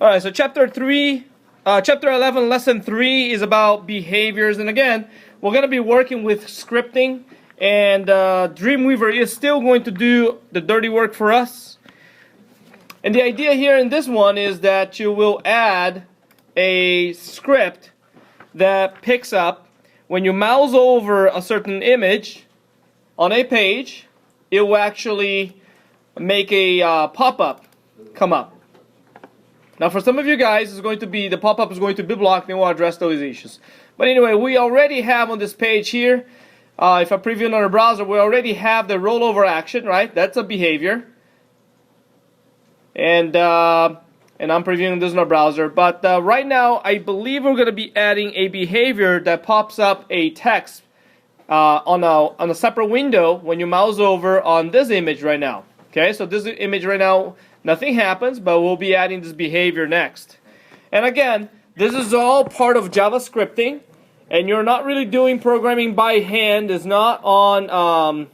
Alright, so chapter 11, lesson 3 is about behaviors. And again, we're going to be working with scripting. And Dreamweaver is still going to do the dirty work for us. And the idea here in this one is that you will add a script that picks up when you mouse over a certain image on a page, it will actually make a pop-up come up. Now for some of you guys, the pop-up is going to be blocked, and we'll address those issues. But anyway, we already have on this page here, if I preview on our browser, we already have the rollover action, right? That's a behavior. And I'm previewing this in our browser. But right now, I believe we're going to be adding a behavior that pops up a text on a separate window when you mouse over on this image right now. Okay, so this image right now, nothing happens, but we'll be adding this behavior next. And again, this is all part of JavaScripting, and you're not really doing programming by hand. It's not on,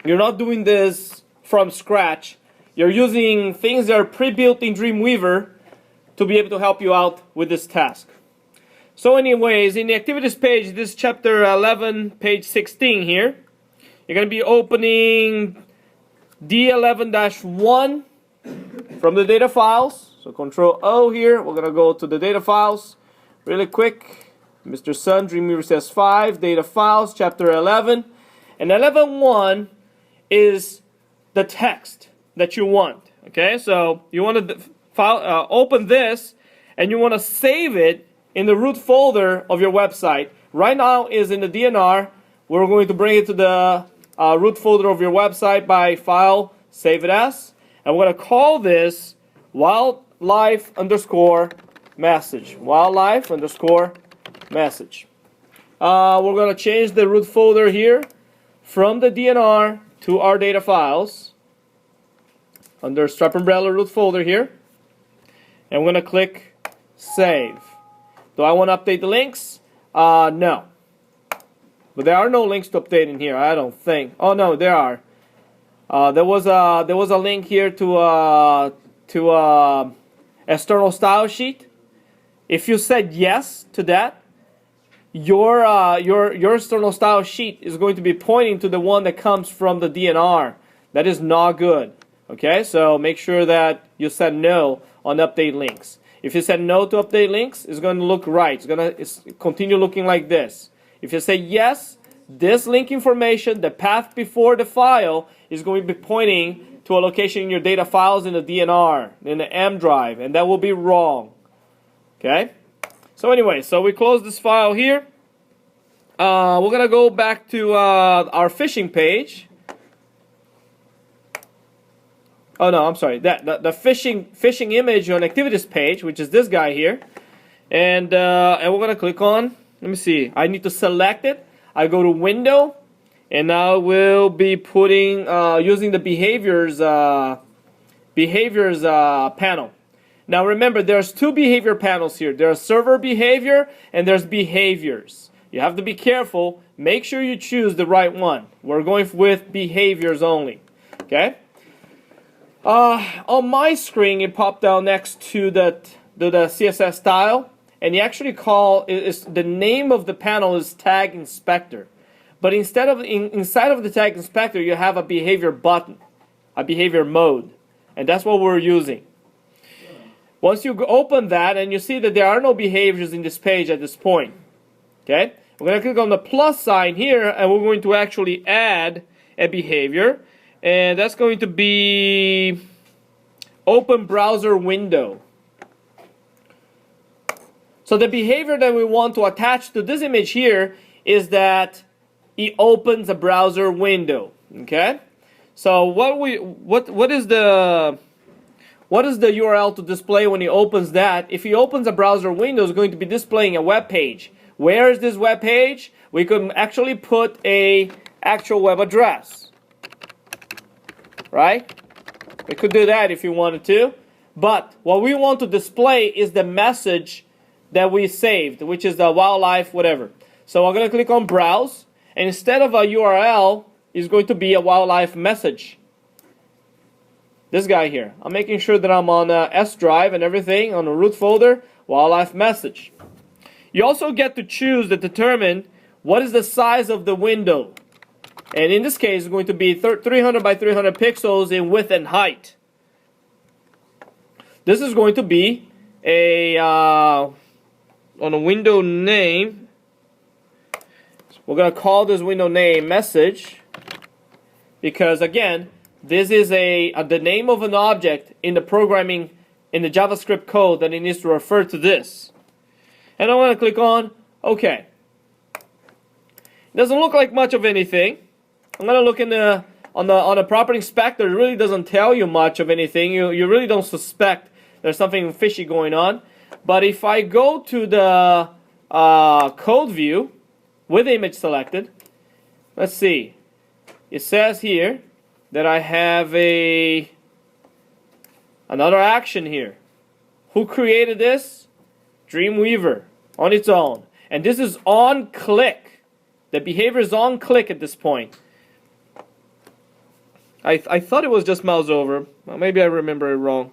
you're not doing this from scratch. You're using things that are pre-built in Dreamweaver to be able to help you out with this task. So anyways, in the activities page, this chapter 11, page 16 here, you're going to be opening D11-1 from the data files. So Control O here, we're going to go to the data files really quick. Mr. Sun, DrCS5, data files, chapter 11. And 11.1 is the text that you want. Okay, so you want to open this and you want to save it in the root folder of your website. Right now is in the DNR. We're going to bring it to the root folder of your website by file, save it as, and we're going to call this wildlife_message. Wildlife_message. We're going to change the root folder here from the DNR to our data files under Strap Umbrella root folder here, and we're going to click save. Do I want to update the links? No. But there are no links to update in here, I don't think. Oh no, there are. There was a link here to external style sheet. If you said yes to that, your external style sheet is going to be pointing to the one that comes from the DNR. That is not good. Okay, so make sure that you said no on update links. If you said no to update links, it's going to look right. It's going to continue looking like this. If you say yes, this link information, the path before the file, is going to be pointing to a location in your data files in the DNR, in the M drive, and that will be wrong. Okay? So anyway, so we close this file here. We're going to go back to our phishing page. Oh no, I'm sorry. The phishing image on activities page, which is this guy here, and we're gonna click on. Let me see. I need to select it. I go to Window, and now we'll be putting using the behaviors panel. Now remember, there's two behavior panels here. There's server behavior and there's behaviors. You have to be careful. Make sure you choose the right one. We're going with behaviors only. Okay. On my screen, it popped down next to the CSS style, and you actually the name of the panel is Tag Inspector, but inside of the Tag Inspector, you have a behavior button, a behavior mode, and that's what we're using. Once you open that, and you see that there are no behaviors in this page at this point, okay, we're going to click on the plus sign here, and we're going to actually add a behavior. And that's going to be open browser window. So the behavior that we want to attach to this image here is that it opens a browser window. Okay? So what is the URL to display when he opens that? If he opens a browser window, it's going to be displaying a web page. Where is this web page? We could actually put a actual web address. Right? We could do that if you wanted to. But what we want to display is the message that we saved, which is the wildlife whatever. So I'm going to click on Browse. And instead of a URL, it's going to be a wildlife message. this guy here. I'm making sure that I'm on S drive and everything on the root folder, wildlife message. You also get to choose to determine what is the size of the window. And in this case, it's going to be 300 by 300 pixels in width and height. This is going to be a on a window name. We're going to call this window name message because again, this is the name of an object in the programming in the JavaScript code that it needs to refer to this. And I want to click on OK. It doesn't look like much of anything. I'm going to look in on the property inspector. It really doesn't tell you much of anything. You really don't suspect there's something fishy going on. But if I go to the code view with image selected, let's see. It says here that I have another action here. Who created this? Dreamweaver on its own. And this is on click. The behavior is on click at this point. I thought it was just mouse over. Well, maybe I remember it wrong.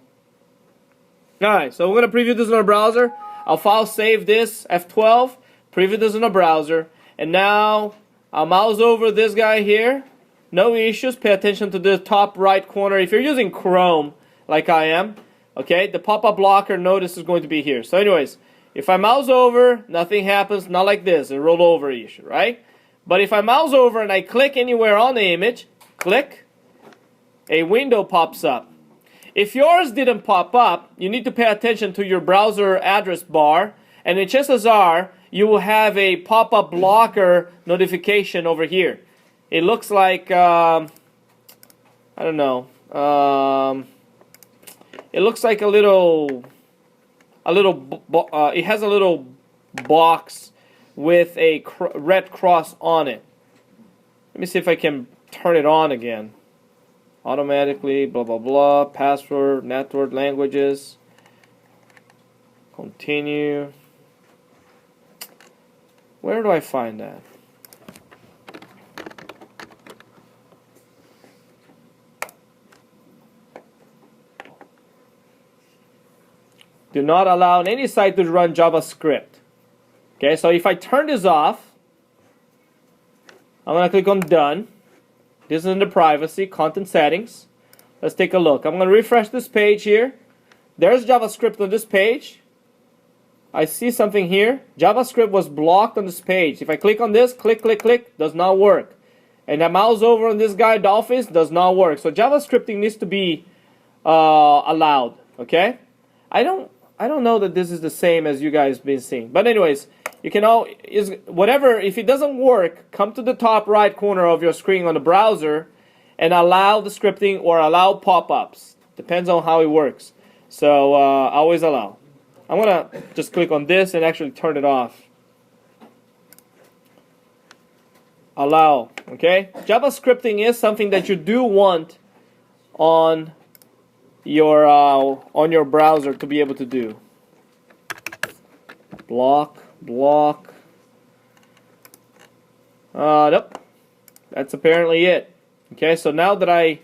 Alright, so we're going to preview this in our browser. I'll file save this, F12, preview this in our browser. And now I'll mouse over this guy here. No issues. Pay attention to the top right corner. If you're using Chrome, like I am, okay, the pop-up blocker notice is going to be here. So anyways, if I mouse over, nothing happens. Not like this, a roll over issue, right? But if I mouse over and I click anywhere on the image, click, a window pops up. If yours didn't pop up, you need to pay attention to your browser address bar, and the chances are you will have a pop-up blocker notification over here. It looks like, I don't know, it looks like it has a little box with a red cross on it. Let me see if I can turn it on again. Automatically, blah, blah, blah, password, network languages, continue. Where do I find that? Do not allow any site to run JavaScript. Okay, so if I turn this off, I'm going to click on Done. This is in the privacy, content settings. Let's take a look. I'm going to refresh this page here. There's JavaScript on this page. I see something here. JavaScript was blocked on this page. If I click on this, click, click, click, does not work. And I mouse over on this guy, Dolphins, does not work. So JavaScripting needs to be allowed. Okay? I don't know that this is the same as you guys been seeing. But anyways, you can whatever, if it doesn't work, come to the top right corner of your screen on the browser and allow the scripting or allow pop-ups. Depends on how it works. So always allow. I'm going to just click on this and actually turn it off. Allow, okay? JavaScripting is something that you do want on your browser to be able to do. Block. Nope. That's apparently it. Okay, so now that I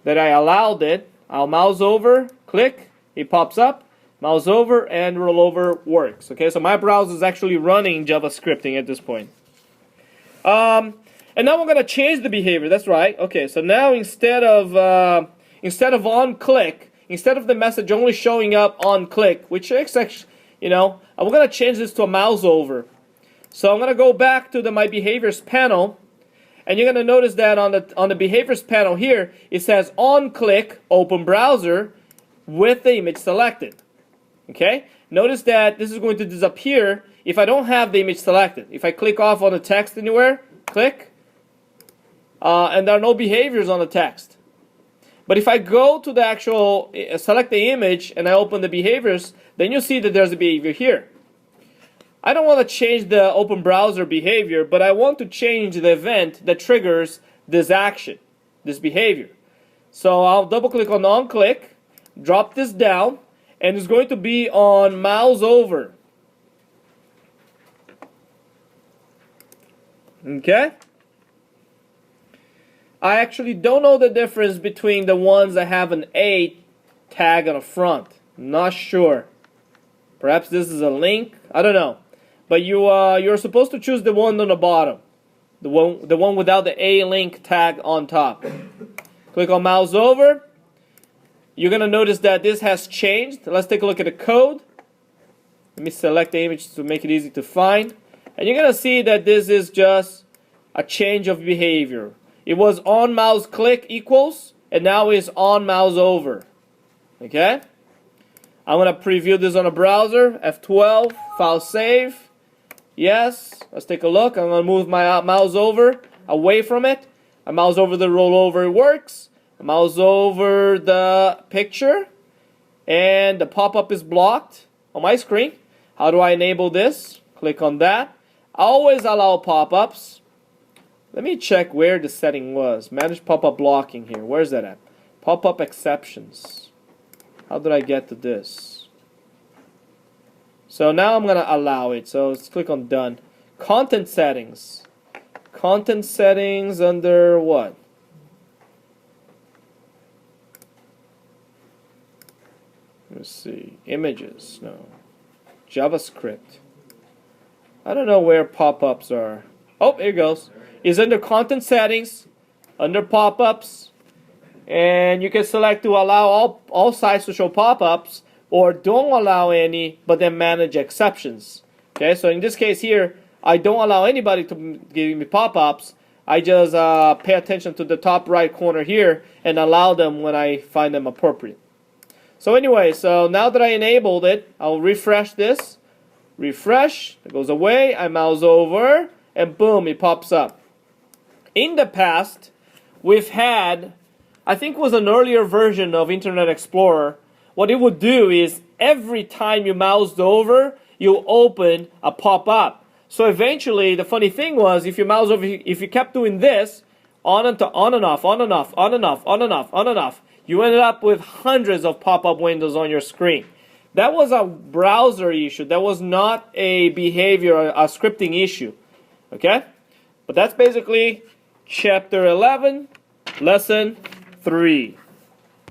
allowed it, I'll mouse over, click, it pops up, mouse over, and roll over works. Okay, so my browser is actually running JavaScripting at this point. And now I'm gonna change the behavior. That's right. Okay, so now instead of on click, instead of the message only showing up on click, which is actually, I'm going to change this to a mouse over. So I'm going to go back to my behaviors panel, and you're going to notice that on the behaviors panel here, it says on click, open browser with the image selected. Okay? Notice that this is going to disappear if I don't have the image selected. If I click off on the text anywhere, click, and there are no behaviors on the text. But if I go to the actual, select the image, and I open the behaviors, then you'll see that there's a behavior here. I don't want to change the open browser behavior, but I want to change the event that triggers this action, this behavior. So I'll double click on click, drop this down, and it's going to be on mouse over. Okay? I actually don't know the difference between the ones that have an A tag on the front. Not sure. Perhaps this is a link. I don't know. But you're supposed to choose the one on the bottom. The one without the A link tag on top. Click on mouse over. You're going to notice that this has changed. Let's take a look at the code. Let me select the image to make it easy to find. And you're going to see that this is just a change of behavior. It was on mouse click equals, and now it's on mouse over. Okay? I'm going to preview this on a browser. F12, file save. Yes. Let's take a look. I'm going to move my mouse over, away from it. I mouse over the rollover, it works. I mouse over the picture, and the pop-up is blocked on my screen. How do I enable this? Click on that. Always allow pop-ups. Let me check where the setting was. Manage pop-up blocking here. Where's that at? Pop-up exceptions. How did I get to this? So now I'm going to allow it. So let's click on done. Content settings. Content settings under what? Let's see. Images. No. JavaScript. I don't know where pop-ups are. Oh, here it goes. It's under content settings, under pop-ups, and you can select to allow all sites to show pop-ups, or don't allow any, but then manage exceptions. Okay, so in this case here, I don't allow anybody to give me pop-ups. I just pay attention to the top right corner here and allow them when I find them appropriate. So anyway, so now that I enabled it, I'll refresh this. Refresh, it goes away, I mouse over, and boom, it pops up. In the past, we've had, I think it was an earlier version of Internet Explorer, what it would do is every time you moused over, you open a pop-up. So eventually, the funny thing was, if you mouse over, if you kept doing this, on and off, on and off, on and off, on and off, on and off, you ended up with hundreds of pop-up windows on your screen. That was a browser issue. That was not a behavior, a scripting issue. Okay? But that's basically Chapter 11, Lesson 3.